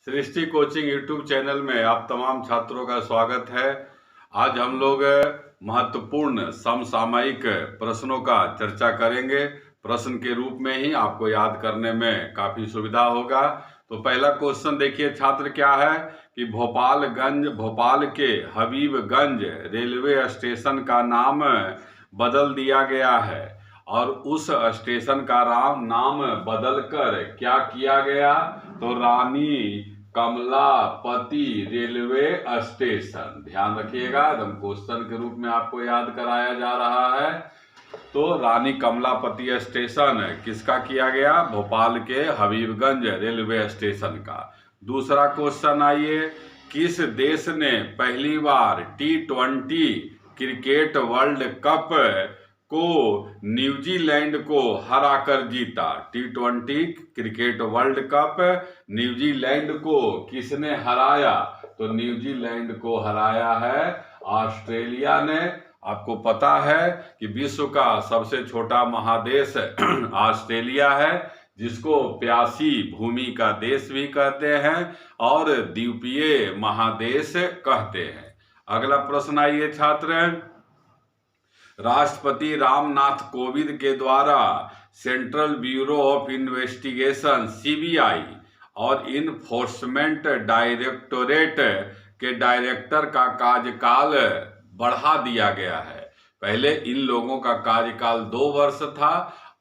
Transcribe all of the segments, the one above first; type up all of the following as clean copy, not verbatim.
सृष्टि coaching YouTube channel में आप तमाम छात्रों का स्वागत है। आज हम लोग महत्वपूर्ण समसामयिक प्रश्नों का चर्चा करेंगे। प्रश्न के रूप में ही आपको याद करने में काफ़ी सुविधा होगा। तो पहला क्वेश्चन देखिए छात्र, क्या है कि भोपाल के हबीबगंज रेलवे स्टेशन का नाम बदल दिया गया है और उस स्टेशन का नाम बदलकर क्या किया गया? तो रानी कमलापति रेलवे स्टेशन। ध्यान रखिएगा, एकदम क्वेश्चन के रूप में आपको याद कराया जा रहा है। तो रानी कमलापति स्टेशन किसका किया गया? भोपाल के हबीबगंज रेलवे स्टेशन का। दूसरा क्वेश्चन आइए, किस देश ने पहली बार T20 क्रिकेट वर्ल्ड कप को न्यूजीलैंड को हराकर जीता? T20 cricket world cup New Zealand को किसने हराया? तो न्यूजीलैंड को हराया है ऑस्ट्रेलिया ने। आपको पता है कि विश्व का सबसे छोटा महादेश ऑस्ट्रेलिया है, जिसको प्यासी भूमि का देश भी कहते हैं और द्वीपीय महादेश कहते हैं। अगला प्रश्न आइए छात्र, राष्ट्रपति रामनाथ कोविंद के द्वारा central bureau of investigation CBI और इन्फोर्समेंट डायरेक्टोरेट के डायरेक्टर का कार्यकाल बढ़ा दिया गया है। पहले इन लोगों का कार्यकाल 2 वर्ष था,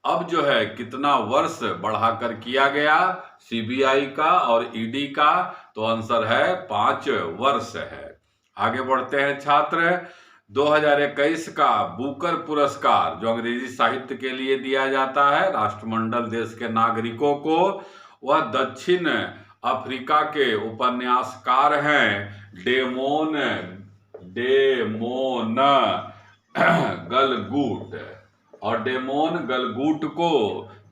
अब जो है कितना वर्ष बढ़ाकर किया गया CBI का और ED का? तो आंसर है 5 वर्ष है। आगे बढ़ते हैं छात्र, 2021 का बुकर पुरस्कार जो अंग्रेजी साहित्य के लिए दिया जाता है राष्ट्रमंडल देश के नागरिकों को, वह दक्षिण अफ्रीका के उपन्यासकार हैं डेमोन गलगूट। और डेमोन गलगूट को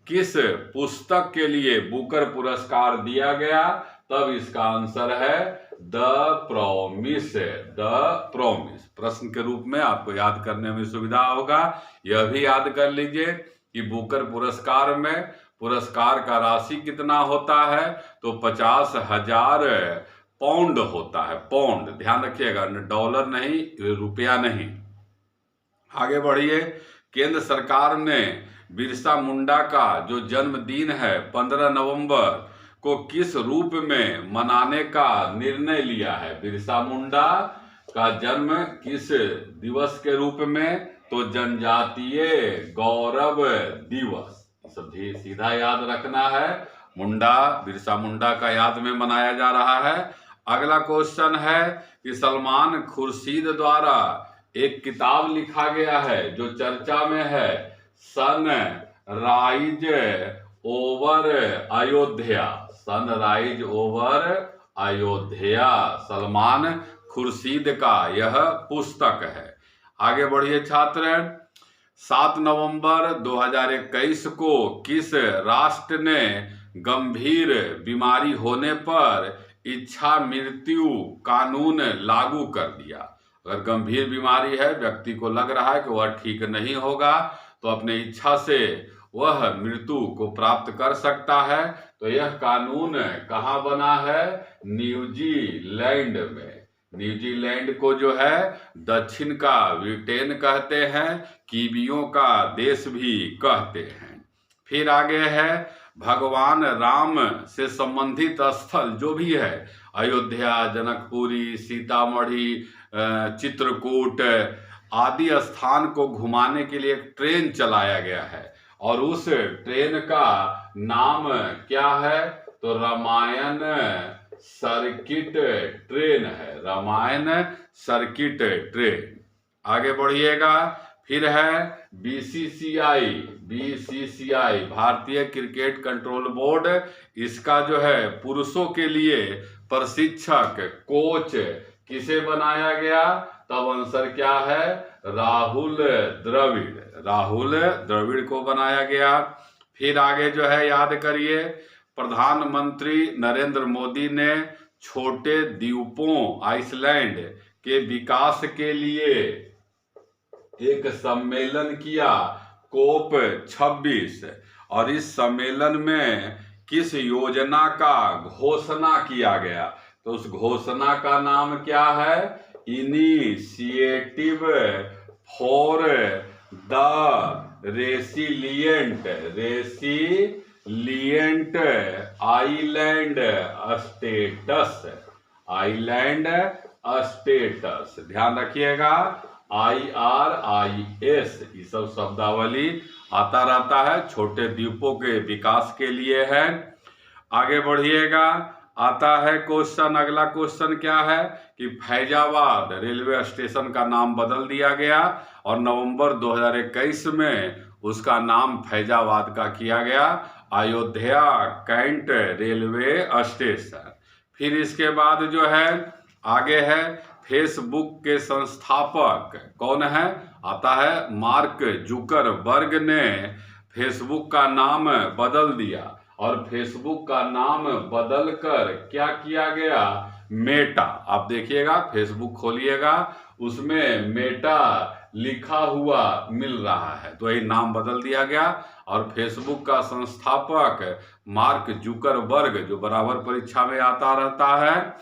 किस पुस्तक के लिए बुकर पुरस्कार दिया गया? तब इसका आंसर है द प्रॉमिस। प्रश्न के रूप में आपको याद करने में सुविधा होगा। यह भी याद कर लीजिए कि बुकर पुरस्कार में पुरस्कार का राशि कितना होता है? तो 50,000 पाउंड होता है। पाउंड ध्यान रखिएगा, डॉलर नहीं, रुपया नहीं। आगे बढ़िए, केंद्र सरकार ने बिरसा मुंडा का जो जन्मदिन है 15 नवंबर को किस रूप में मनाने का निर्णय लिया है? बिरसा मुंडा का जन्म किस दिवस के रूप में? तो जनजातीय गौरव दिवस। सब सीधा याद रखना है, बिरसा मुंडा का याद में मनाया जा रहा है। अगला क्वेश्चन है कि सलमान खुर्शीद द्वारा एक किताब लिखा गया है जो चर्चा में है, sunrise over Ayodhya. Sunrise over Ayodhya Salman Khurshid का यह पुस्तक है। आगे बढ़िए छात्र, 7 नवंबर 2021 को किस राष्ट्र ने गंभीर बीमारी होने पर इच्छा मृत्यु कानून लागू कर दिया? अगर गंभीर बीमारी है, व्यक्ति को लग रहा है कि वह ठीक नहीं होगा, तो अपने इच्छा से वह मृत्यु को प्राप्त कर सकता है। तो यह कानून कहाँ बना है? न्यूजीलैंड में। न्यूजीलैंड को जो है दक्षिण का ब्रिटेन कहते हैं, कीवियों का देश भी कहते हैं। फिर आगे है, भगवान राम से संबंधित स्थल जो भी है, अयोध्या, जनकपुरी, सीतामढ़ी, चित्रकूट आदि स्थान को घुमाने के लिए एक ट्रेन चलाया गया है और उस ट्रेन का नाम क्या है? तो रामायण सर्किट ट्रेन है। Ramayana circuit train. आगे बढ़िएगा, फिर है BCCI भारतीय क्रिकेट कंट्रोल बोर्ड। इसका जो है पुरुषों के लिए प्रशिक्षक कोच किसे बनाया गया? तब आंसर क्या है? राहुल द्रविड़ को बनाया गया। फिर आगे जो है याद करिए, प्रधानमंत्री नरेंद्र मोदी ने छोटे द्वीपों आइसलैंड के विकास के लिए एक सम्मेलन किया COP26 और इस सम्मेलन में किस योजना का घोषणा किया गया? तो उस घोषणा का नाम क्या है? Initiative for the resilient island states. ध्यान रखिएगा, IRIS ये सब शब्दावली आता रहता है, छोटे द्वीपों के विकास के लिए है। आगे बढ़िएगा, आता है क्वेश्चन, अगला क्वेश्चन क्या है कि फैजाबाद रेलवे स्टेशन का नाम बदल दिया गया और नवंबर 2021 में उसका नाम फैजाबाद का किया गया, अयोध्या कैंट रेलवे स्टेशन। फिर इसके बाद जो है आगे है, फेसबुक के संस्थापक कौन है? आता है मार्क जुकरबर्ग ने फेसबुक का नाम बदल दिया और फेसबुक का नाम बदलकर क्या किया गया? मेटा। आप देखिएगा, फेसबुक खोलिएगा, उसमें मेटा लिखा हुआ मिल रहा है, तो यही नाम बदल दिया गया और फेसबुक का संस्थापक मार्क जुकरबर्ग, जो बराबर परीक्षा में आता रहता है।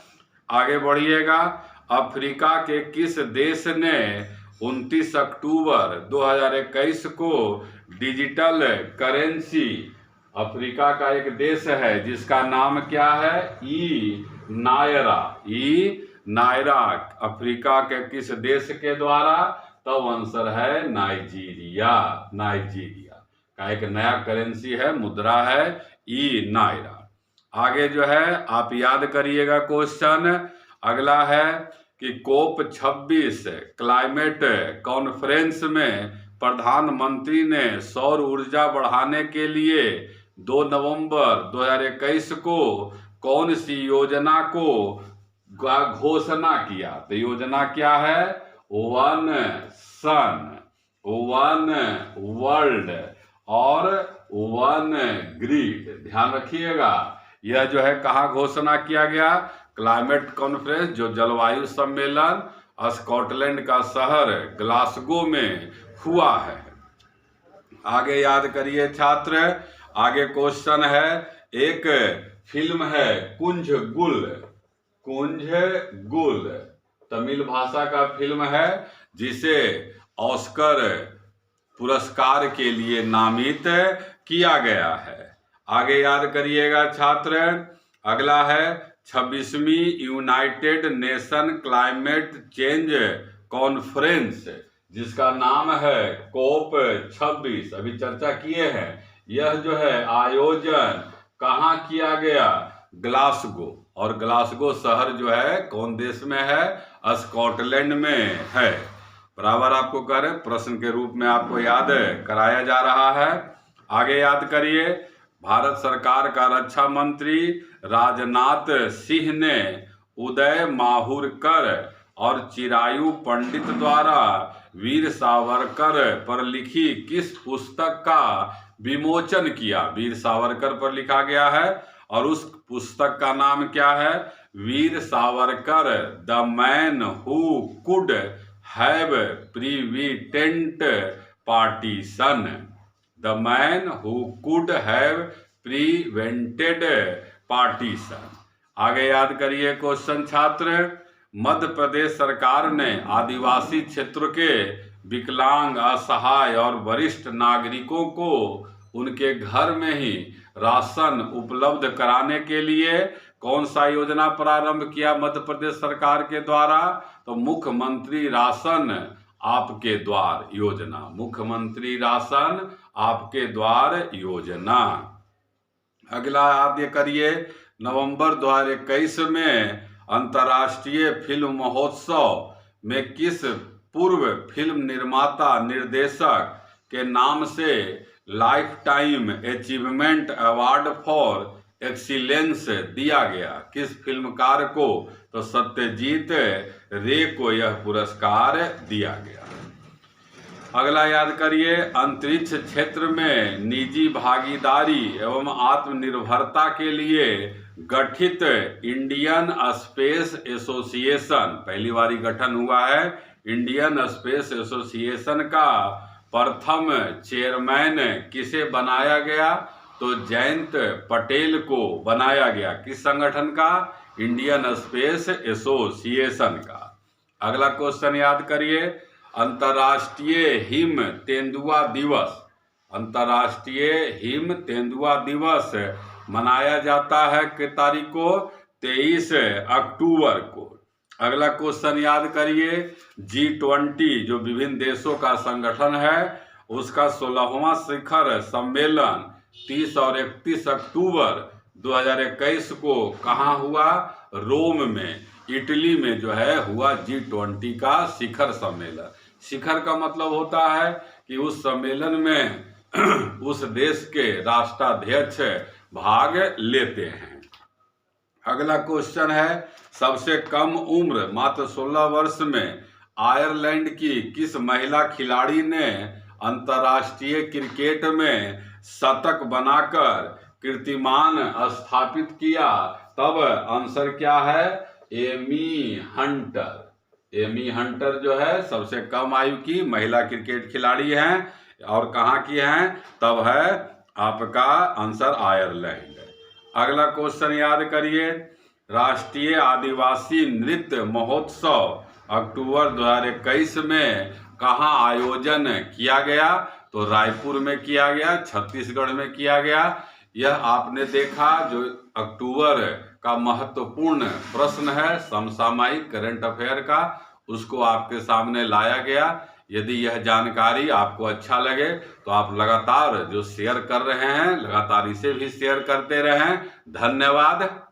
आगे बढ़िएगा, अफ्रीका के किस देश ने 29 अक्टूबर 2021 को डिजिटल करेंसी, अफ्रीका का एक देश है जिसका नाम क्या है? नायरा। अफ्रीका के किस देश के द्वारा? तो आंसर है नाइजीरिया का एक नया करेंसी है, मुद्रा है नायरा। आगे जो है आप याद करिएगा क्वेश्चन, अगला है कि COP 26 क्लाइमेट कॉन्फ्रेंस में प्रधानमंत्री ने सौर ऊर्जा बढ़ाने के लिए 2 नवंबर 2021 को कौन सी योजना को घोषणा किया? तो योजना क्या है? 1 सन, 1 वर्ल्ड और 1 ग्रिड। ध्यान रखिएगा, यह जो है कहाँ घोषणा किया गया? क्लाइमेट कॉन्फ्रेंस, जो जलवायु सम्मेलन स्कॉटलैंड का शहर ग्लासगो में हुआ है। आगे याद करिए छात्र, आगे क्वेश्चन है, एक फिल्म है कुंज गुल, तमिल भाषा का फिल्म है जिसे ऑस्कर पुरस्कार के लिए नामित किया गया है। आगे याद करिएगा छात्र, अगला है 26वीं United Nation climate change conference, जिसका नाम है COP 26। अभी चर्चा किए हैं, यह जो है आयोजन कहाँ किया गया? ग्लासगो। और ग्लासगो शहर जो है कौन देश में है? स्कॉटलैंड में है। बराबर आपको कह रहे, प्रश्न के रूप में आपको याद कराया जा रहा है। आगे याद करिए, भारत सरकार का रक्षा मंत्री राजनाथ सिंह ने उदय माहुरकर और चिरायु पंडित द्वारा वीर सावरकर पर लिखी किस पुस्तक का विमोचन किया? वीर सावरकर पर लिखा गया है और उस पुस्तक का नाम क्या है? Veer Savarkar, the man who could have prevented partition. The man who could have prevented partition. आगे याद करिए क्वेश्चन छात्र, मध्य प्रदेश सरकार ने आदिवासी क्षेत्र के विकलांग, असहाय और वरिष्ठ नागरिकों को उनके घर में ही राशन उपलब्ध कराने के लिए कौन सा योजना प्रारंभ किया मध्य प्रदेश सरकार के द्वारा? तो मुख्यमंत्री राशन आपके द्वार योजना, मुख्यमंत्री राशन आपके द्वार योजना। अगला याद करिए, नवंबर 2021 में अंतर्राष्ट्रीय फिल्म महोत्सव में किस पूर्व फिल्म निर्माता निर्देशक के नाम से life time achievement award for excellence दिया गया? किस फिल्मकार को? तो सत्यजीत रे को यह पुरस्कार दिया गया। अगला याद करिए, अंतरिक्ष क्षेत्र में निजी भागीदारी एवं आत्मनिर्भरता के लिए गठित इंडियन स्पेस एसोसिएशन, पहली बारी गठन हुआ है। इंडियन स्पेस एसोसिएशन का प्रथम चेयरमैन किसे बनाया गया? तो जयंत पटेल को बनाया गया किस संगठन का? इंडियन स्पेस एसोसिएशन का। अगला क्वेश्चन याद करिए, अंतर्राष्ट्रीय हिम तेंदुआ दिवस, अंतर्राष्ट्रीय हिम तेंदुआ दिवस मनाया जाता है किस तारीख को? 23 अक्टूबर को। अगला क्वेश्चन याद करिए, G20 जो विभिन्न देशों का संगठन है उसका 16वां शिखर सम्मेलन 30 और 31 अक्टूबर 2021 को कहाँ हुआ? रोम में, इटली में जो है हुआ G20 का शिखर सम्मेलन। शिखर का मतलब होता है कि उस सम्मेलन में उस देश के राष्ट्राध्यक्ष भाग लेते हैं। अगला क्वेश्चन है, सबसे कम उम्र मात्र 16 वर्ष में आयरलैंड की किस महिला खिलाड़ी ने अंतर्राष्ट्रीय क्रिकेट में शतक बनाकर कीर्तिमान स्थापित किया? तब आंसर क्या है? Amy Hunter. एमी हंटर जो है सबसे कम आयु की महिला क्रिकेट खिलाड़ी हैं और कहाँ की हैं? तब है आपका आंसर आयरलैंड। अगला क्वेश्चन याद करिए, राष्ट्रीय आदिवासी नृत्य महोत्सव अक्टूबर 2021 में कहाँ आयोजन किया गया? तो रायपुर में किया गया, छत्तीसगढ़ में किया गया। यह आपने देखा जो अक्टूबर का महत्वपूर्ण प्रश्न है समसामयिक करंट अफेयर का, उसको आपके सामने लाया गया। यदि यह जानकारी आपको अच्छा लगे तो आप लगातार जो शेयर कर रहे हैं लगातार इसे भी शेयर करते रहें। धन्यवाद।